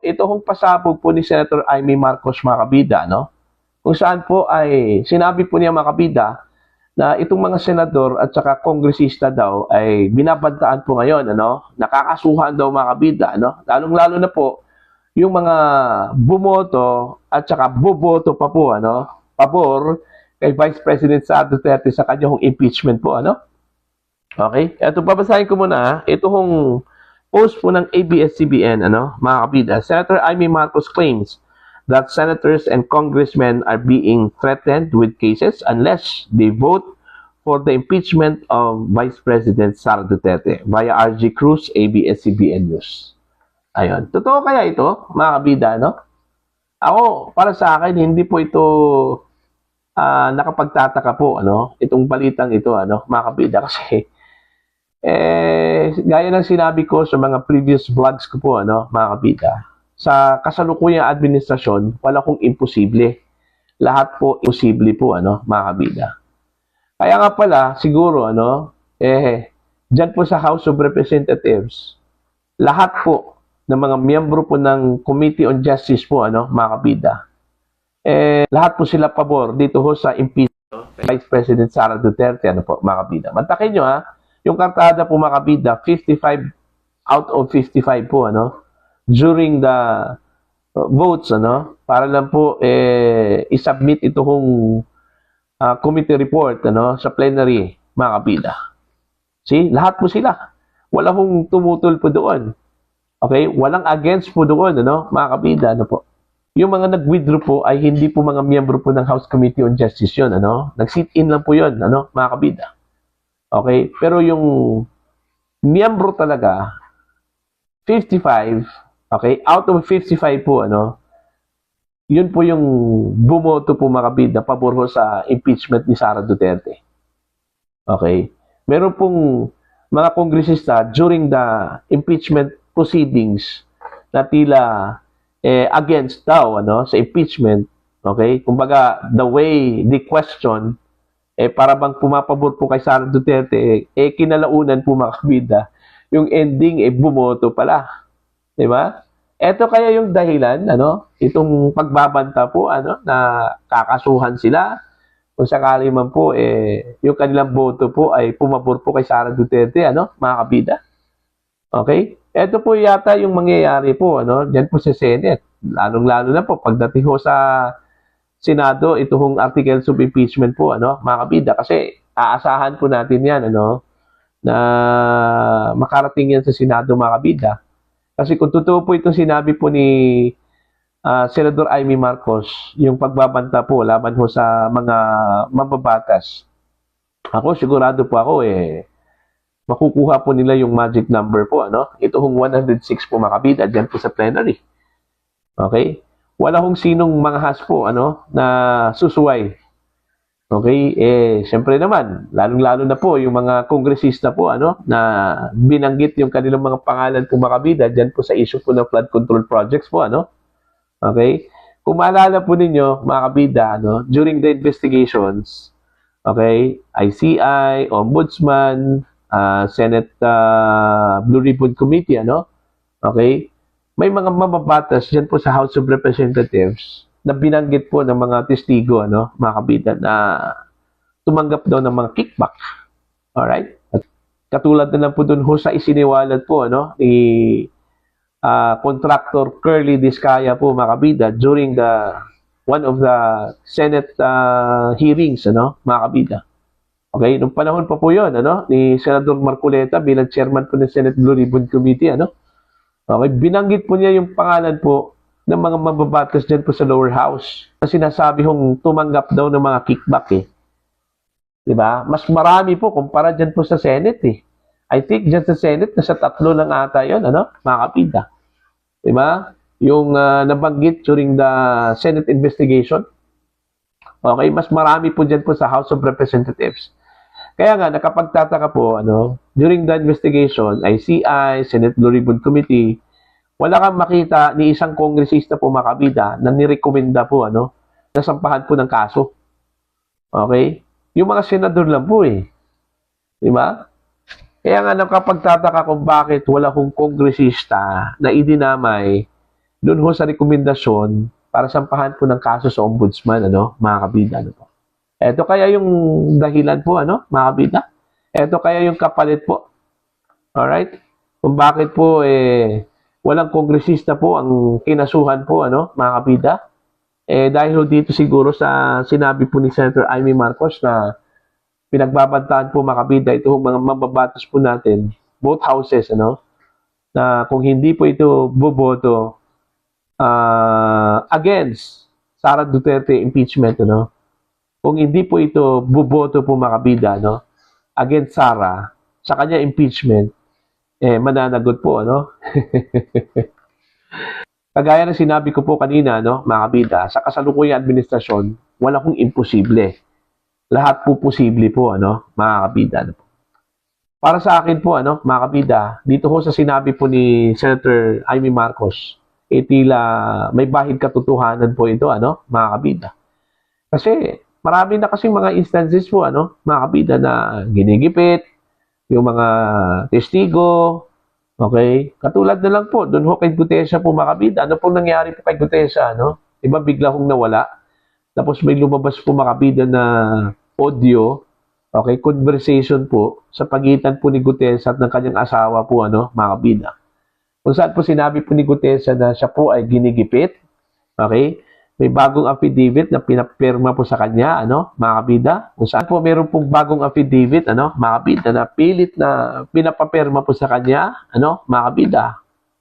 ito hong pasabog po ni Senator Amy Marcos mga kabida, no? Kung saan po ay sinabi po niya mga kabida na itong mga senador at saka kongresista daw ay binabantaan po ngayon, ano? Nakakasuhan daw mga kabida, no? Lalong-lalo na po yung mga bumoto at saka boboto pa po, ano? Pabor kay Vice President Sara Duterte sa kanyang impeachment po, ano? Okay? Ito, babasahin ko muna, ito hong post po ng ABS-CBN, ano, mga kabida. Senator Amy Marcos claims that senators and congressmen are being threatened with cases unless they vote for the impeachment of Vice President Sara Duterte via RG Cruz, ABS-CBN News. Ayun. Totoo kaya ito, mga kabida, no? Ako, para sa akin, hindi po ito nakapagtataka po, ano, itong balitang ito, ano, mga kabida, kasi gaya ng sinabi ko sa mga previous vlogs ko po, ano, mga kabida, sa kasalukuyang administrasyon, wala kong imposible. Lahat po imposible po, ano, mga kabida. Kaya nga pala, siguro, ano, dyan po sa House of Representatives, lahat po ng mga miyembro po ng Committee on Justice po, ano, mga kabida, lahat po sila pabor dito ho sa impeachment Vice President Sara Duterte, ano po, mga kabida. Mantakin nyo, ha, yung kartada po mga kabida, 55 out of 55 po, ano, during the votes, ano, para lang po i-submit ito hong committee report, ano, sa plenary, mga kabida. See, lahat po sila. Wala hong tumutol po doon. Okay? Walang against po doon, ano, mga kabida, ano po. Yung mga nag-withdraw po ay hindi po mga miyembro po ng House Committee on Justice yun, ano. Nag-sit-in lang po yun, ano, mga kabida. Okay? Pero yung miyembro talaga, 55, okay? Out of 55 po, ano, yun po yung bumoto po mga kabida pabor ho sa impeachment ni Sara Duterte. Okay? Meron pong mga kongresista during the impeachment proceedings na tila against daw, ano, sa impeachment. Okay? Kumbaga, the way they question, para bang pumapabor po kay Sara Duterte, kinalaunan po mga kabida, yung ending, bumoto pala. Diba? Ito kaya yung dahilan, ano, itong pagbabanta po, ano, na kakasuhan sila, kung sakali man po, yung kanilang boto po ay pumabor po kay Sara Duterte, ano, mga kabida. Okay? Ito po yata yung mangyayari po, ano, dyan po sa Senate. Lalong-lalo na po, pagdating ho sa Senado, ito hong articles of impeachment po, ano, mga kabida, kasi aasahan po natin yan, ano, na makarating yan sa Senado, mga kabida. Kasi kung totoo po itong sinabi po ni Senador Amy Marcos, yung pagbabanta po laban ho sa mga mababatas, ako, sigurado po ako, makukuha po nila yung magic number po, ano, ito hong 106 po, mga kabida, dyan po sa plenary. Okay? Wala hong sinong manghas po, ano, na susuway. Okay? Siyempre naman, lalong-lalo na po yung mga kongresista po, ano, na binanggit yung kanilang mga pangalan po mga kabida dyan po sa issue po ng flood control projects po, ano. Okay? Kung maalala po ninyo, mga kabida, ano, during the investigations, okay, ICI, Ombudsman, Senate Blue Ribbon Committee, ano, okay, may mga mababatas dyan po sa House of Representatives na binanggit po ng mga testigo, ano, mga kabida, na tumanggap daw ng mga kickback. Alright? At katulad na lang po dun ho sa isiniwalat po, ano, ni contractor Curly Discaya po, mga kabida, during one of the Senate hearings, ano, mga kabida. Okay? Nung panahon pa po yun, ano, ni Senador Marcoleta bilang chairman po ng Senate Blue Ribbon Committee, ano. Okay, binanggit po niya yung pangalan po ng mga mababatas dyan po sa lower house na sinasabi hong tumanggap daw ng mga kickback, Diba? Mas marami po kumpara dyan po sa Senate, I think dyan sa Senate, nasa 3 lang ata yun, ano, mga kapida. Diba? Yung nabanggit during the Senate investigation. Okay, mas marami po dyan po sa House of Representatives. Kaya nga, nakapagtataka po, ano, during the investigation, ICI, Senate Blue Ribbon Committee, wala kang makita ni isang kongresista po mga kabida na nirekomenda po, ano, nasampahan po ng kaso. Okay? Yung mga senador lang po, Diba? Kaya nga, nakapagtataka kung bakit wala kong kongresista na idinamay doon ho sa rekomendasyon para sampahan po ng kaso sa ombudsman, ano, mga kabida, ano po. Ito kaya yung dahilan po, ano, mga kabida? Ito kaya yung kapalit po. Alright? Kung bakit po, walang kongresista po ang kinasuhan po, ano, mga kabida? Dahil ho dito siguro sa sinabi po ni Senator Amy Marcos na pinagbabantaan po, mga kabida, ito mga mababatas po natin, both houses, ano, na kung hindi po ito boboto against Sara Duterte impeachment, ano, kung hindi po ito boboto po, mga kabida, no, against Sara sa kanya impeachment, mananagot po, ano. Kagaya ng sinabi ko po kanina, no, mga kabida, sa kasalukuyang administrasyon, wala kong imposible. Lahat po posible po, ano, mga kabida. Ano po. Para sa akin po, ano, mga kabida, dito ho sa sinabi po ni Senator Amy Marcos, tila may bahid katotohanan po ito, ano, mga kabida. Kasi marami na kasing mga instances po, ano, mga kabida, na ginigipit, yung mga testigo, okay? Katulad na lang po, doon ho kay Gutesa po, mga kabida. Ano pong nangyari po kay Gutesa, ano? Diba bigla hong nawala? Tapos may lumabas po, mga kabida, na audio, okay, conversation po sa pagitan po ni Gutesa at ng kanyang asawa po, ano, mga kabida. Kung saan po sinabi po ni Gutesa na siya po ay ginigipit, okay? May bagong affidavit na pinapirma po sa kanya, ano, mga kabida. Kung saan po meron pong bagong affidavit, ano, mga kabida, na pilit na pinapapirma po sa kanya, ano, mga kabida.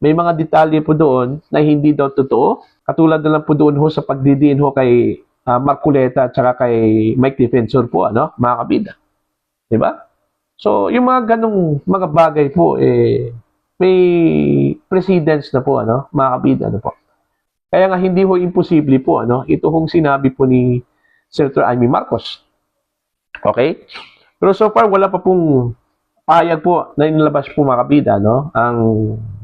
May mga detalye po doon na hindi daw totoo. Katulad na lang po doon ho sa pagdidiin ho kay Marcoleta at saka kay Mike Defensor po, ano, mga kabida. Diba? So, yung mga ganong mga bagay po, may precedence na po, ano, mga kabida, ano po. Kaya nga hindi ho imposible po, ano, ito hong sinabi po ni Senator Amy Marcos. Okay? Pero so far, wala pa pong pahayag po na inilabas po, mga kabida, no, ang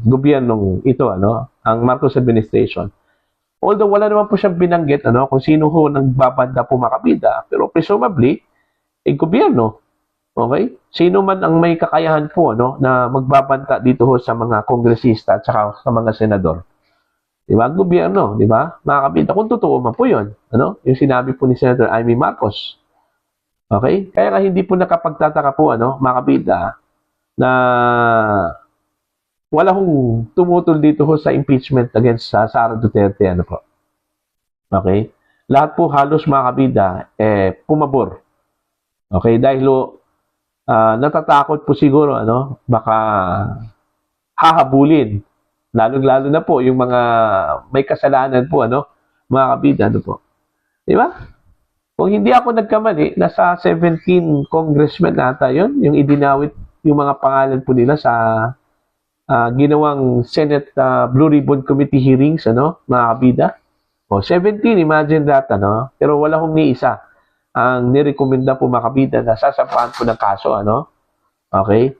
gobyernong ito, ano, ang Marcos administration. Although wala naman po siyang binanggit, ano, kung sino ho nagbabanda po, mga kabida, pero presumably, gobyerno. Okay? Sino man ang may kakayahan po, no, na magbabanta dito ho sa mga kongresista at saka sa mga senador. Diba? Ang gobyerno, di ba? Mga kabida, kung totoo man po yun, ano? Yung sinabi po ni Senator Amy Marcos. Okay? Kaya nga hindi po nakapagtataka po, ano, mga kabida, na wala hong tumutol dito ho sa impeachment against Sara Duterte, ano po. Okay? Lahat po halos, mga kabida, pumabor. Okay? Dahil natatakot po siguro, ano, baka hahabulin. Lalo-lalo na po yung mga may kasalanan po, ano, mga kabida, ano po. Di ba? Kung hindi ako nagkamali, nasa 17 congressmen nata yun, yung idinawit yung mga pangalan po nila sa ginawang Senate Blue Ribbon Committee hearings, ano, mga kabida. O, 17, imagine that, ano. Pero wala hong ni isa ang nirekomenda po, mga kabida, na sasampahan po ng kaso, ano. Okay?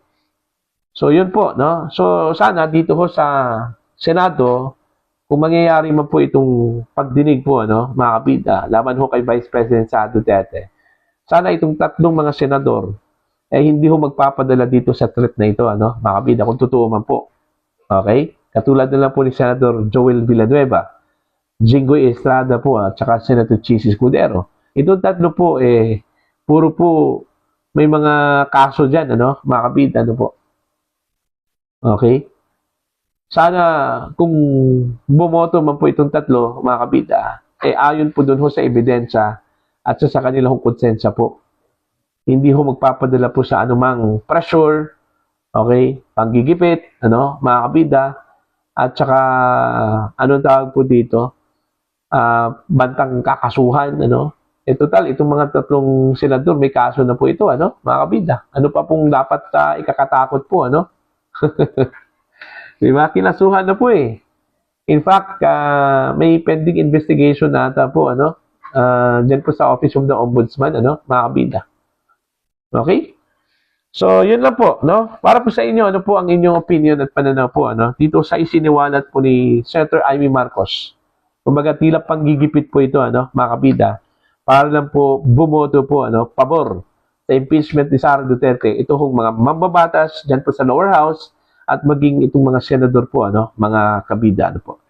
So, yun po, no? So, sana dito ho sa Senado, kung mangyayari man po itong pagdinig po, ano, mga kabida, laban ho kay Vice President Sara Duterte, sana itong tatlong mga senador, hindi ho magpapadala dito sa threat na ito, ano, mga kabida, kung totoo man po. Okay? Katulad na lang po ni Senator Joel Villanueva, Jinggoy Estrada po, at saka Senator Chis Escudero. Itong tatlo po, puro po may mga kaso dyan, ano, mga kabida, ano po. Okay? Sana kung bumoto man po itong tatlo, mga kabida, ayon po doon ho sa ebidensya at sa kanilang konsensya po. Hindi ho magpapadala po sa anumang pressure, okay, panggigipit, ano, mga kabida, at saka anong tawag po dito, bantang kakasuhan, ano. Total, itong mga tatlong senador, may kaso na po ito, ano, mga kabida. Ano pa pong dapat ikakatakot po, ano? Diba? Kinasuhan na po eh. In fact, may pending investigation nata po, ano? Diyan po sa Office of the Ombudsman, ano? Mga kabida. Okay? So, yun lang po, no? Para po sa inyo, ano po ang inyong opinion at pananaw po, ano? Dito sa isiniwalat po ni Senator Amy Marcos. Kumbaga, tila panggigipit po ito, ano? Mga kabida. Para lang po bumoto po, ano? Pabor sa impeachment ni Sara Duterte. Ito hong mga mambabatas dyan po sa lower house at maging itong mga senador po, ano, mga kabida, ano po.